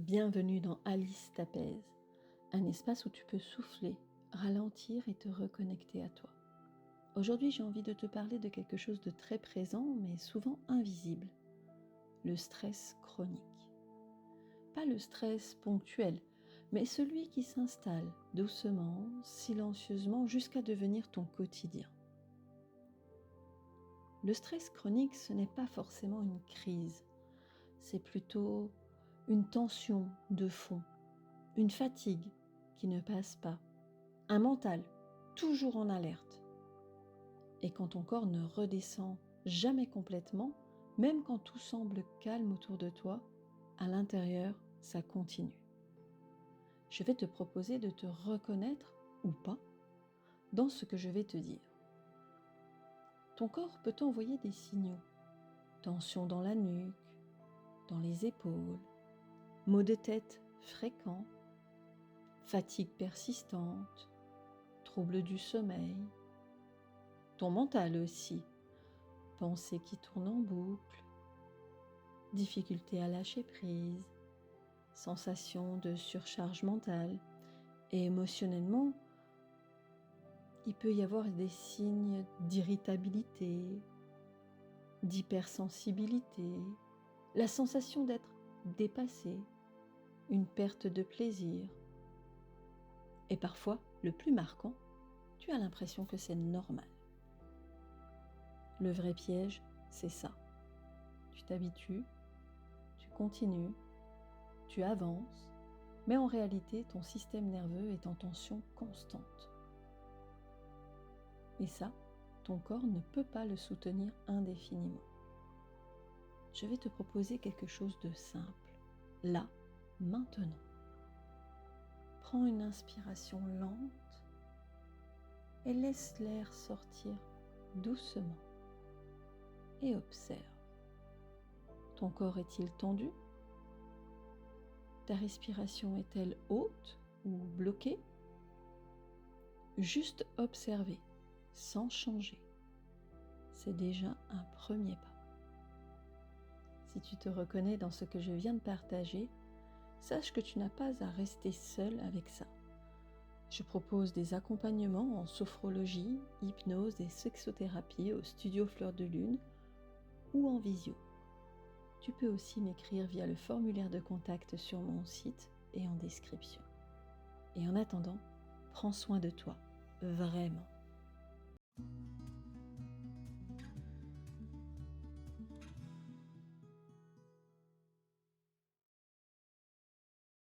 Bienvenue dans Alice t'apaise, un espace où tu peux souffler, ralentir et te reconnecter à toi. Aujourd'hui, j'ai envie de te parler de quelque chose de très présent, mais souvent invisible, le stress chronique. Pas le stress ponctuel, mais celui qui s'installe doucement, silencieusement, jusqu'à devenir ton quotidien. Le stress chronique, ce n'est pas forcément une crise, c'est plutôt une tension de fond, une fatigue qui ne passe pas, un mental toujours en alerte. Et quand ton corps ne redescend jamais complètement, même quand tout semble calme autour de toi, à l'intérieur, ça continue. Je vais te proposer de te reconnaître, ou pas, dans ce que je vais te dire. Ton corps peut t'envoyer des signaux. Tension dans la nuque, dans les épaules, maux de tête fréquents, fatigue persistante, troubles du sommeil. Ton mental aussi, pensées qui tournent en boucle, difficulté à lâcher prise, sensation de surcharge mentale. Et émotionnellement, il peut y avoir des signes d'irritabilité, d'hypersensibilité, la sensation d'être dépassé, une perte de plaisir. Et parfois, le plus marquant, tu as l'impression que c'est normal. Le vrai piège, c'est ça. Tu t'habitues, tu continues, tu avances, mais en réalité, ton système nerveux est en tension constante. Et ça, ton corps ne peut pas le soutenir indéfiniment. Je vais te proposer quelque chose de simple, là, maintenant. Prends une inspiration lente et laisse l'air sortir doucement et observe. Ton corps est-il tendu? Ta respiration est-elle haute ou bloquée? Juste observer, sans changer. C'est déjà un premier pas. Si tu te reconnais dans ce que je viens de partager, sache que tu n'as pas à rester seul avec ça. Je propose des accompagnements en sophrologie, hypnose et sexothérapie au studio Fleur de Lune ou en visio. Tu peux aussi m'écrire via le formulaire de contact sur mon site et en description. Et en attendant, prends soin de toi, vraiment.